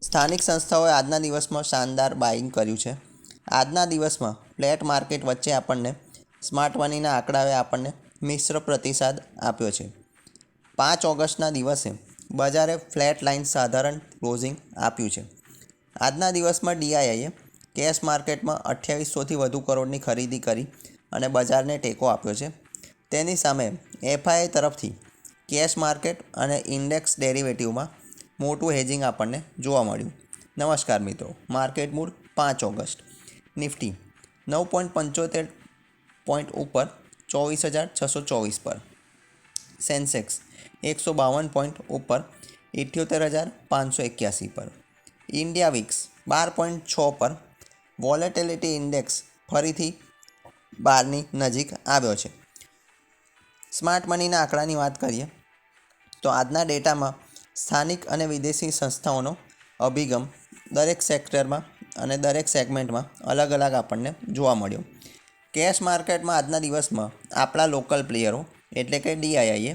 સ્થાનિક સંસ્થાઓએ આજના દિવસમાં શાનદાર બાઇંગ કર્યું છે. આજના દિવસમાં ફ્લેટ માર્કેટ વચ્ચે આપણને સ્માર્ટ મનીના આંકડાએ આપણને મિશ્ર પ્રતિસાદ આપ્યો છે. 5 ઓગસ્ટના દિવસે બજારે ફ્લેટ લાઇન સાધારણ ક્લોઝિંગ આપ્યું છે. આજના દિવસમાં ડીઆઈઆઈએ કેશ માર્કેટમાં 2800થી વધુ કરોડની ખરીદી કરી અને બજારને ટેકો આપ્યો છે. તેની સામે એફઆઈઆઈ તરફથી કેશ માર્કેટ અને ઇન્ડેક્સ ડેરિવેટિવમાં મોટું હેજિંગ આપણને જોવા મળ્યું. નમસ્કાર મિત્રો, market mood 5 August. Nifty 9.75 point ઉપર 24,624 પર. સેન્સેક્સ 152 પોઈન્ટ ઉપર 78,581 પર. ઇન્ડિયા વિક્સ 12.6 પર. વોલેટિલિટી ઇન્ડેક્સ ફરીથી 12ની નજીક આવ્યો છે. સ્માર્ટ મનીના આંકડાની વાત કરીએ તો આજના ડેટામાં સ્થાનિક અને વિદેશી સંસ્થાઓનો અભિગમ દરેક સેક્ટરમાં અને દરેક સેગમેન્ટમાં અલગ અલગ આપણને જોવા મળ્યો. કેશ માર્કેટમાં આજના દિવસમાં આપણા લોકલ પ્લેયરો એટલે કે ડીઆઈઆઈએ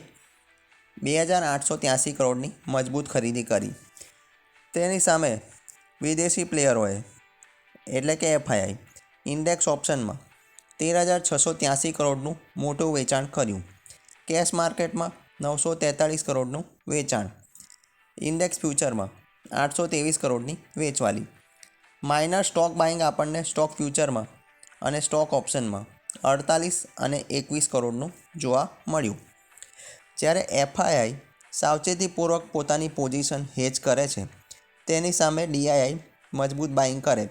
2,883 કરોડની મજબૂત ખરીદી કરી. તેની સામે વિદેશી પ્લેયરોએ એટલે કે એફઆઈઆઈ ઇન્ડેક્સ ઓપ્શનમાં 13,683 કરોડનું મોટું વેચાણ કર્યું. કેશ માર્કેટમાં 943 કરોડનું વેચાણ. ઇન્ડેક્સ ફ્યુચરમાં 823 કરોડની વેચવાલી. માઇનર સ્ટોક બાઇંગ આપણને સ્ટોક ફ્યુચરમાં અને સ્ટોક ઓપ્શનમાં 48 અને 21 કરોડનું જોવા મળ્યું. જ્યારે એફઆઈઆઈ સાવચેતીપૂર્વક પોતાની પોઝિશન હેજ કરે છે, તેની સામે ડીઆઈઆઈ મજબૂત બાઇંગ કરે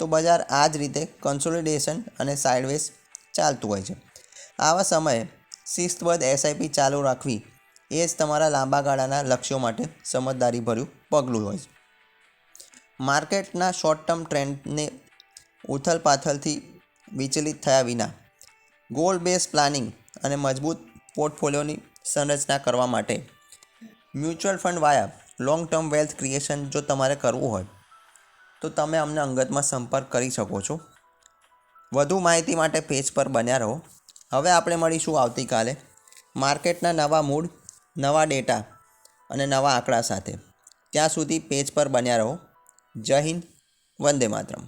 તો બજાર આ જ રીતે કન્સોલિડેશન અને સાઇડવેઝ ચાલતું હોય છે. આવા સમયે શિસ્તબદ્ધ એસઆઈપી ચાલુ રાખવી એ જ તમારા લાંબા ગાળાના લક્ષ્યો માટે સમજદારીભર્યું પગલું હોય છે. માર્કેટના શોર્ટ ટર્મ ટ્રેન્ડને ઉથલપાથલથી વિચલિત થયા વિના ગોલ બેઝ પ્લાનિંગ અને મજબૂત પોર્ટફોલિયોની સંરચના કરવા માટે મ્યુચ્યુઅલ ફંડ વાયા લોંગ ટર્મ વેલ્થ ક્રિએશન જો તમારે કરવું હોય તો તમે અમને અંગતમાં સંપર્ક કરી શકો છો. વધુ માહિતી માટે પેજ પર બન્યા રહો. હવે આપણે મળીશું આવતીકાલે માર્કેટના નવા મૂડ, નવા ડેટા અને નવા આંકડા સાથે. ત્યાં સુધી પેજ પર બન્યા રહો. જય હિન્દ, વંદે માતરમ.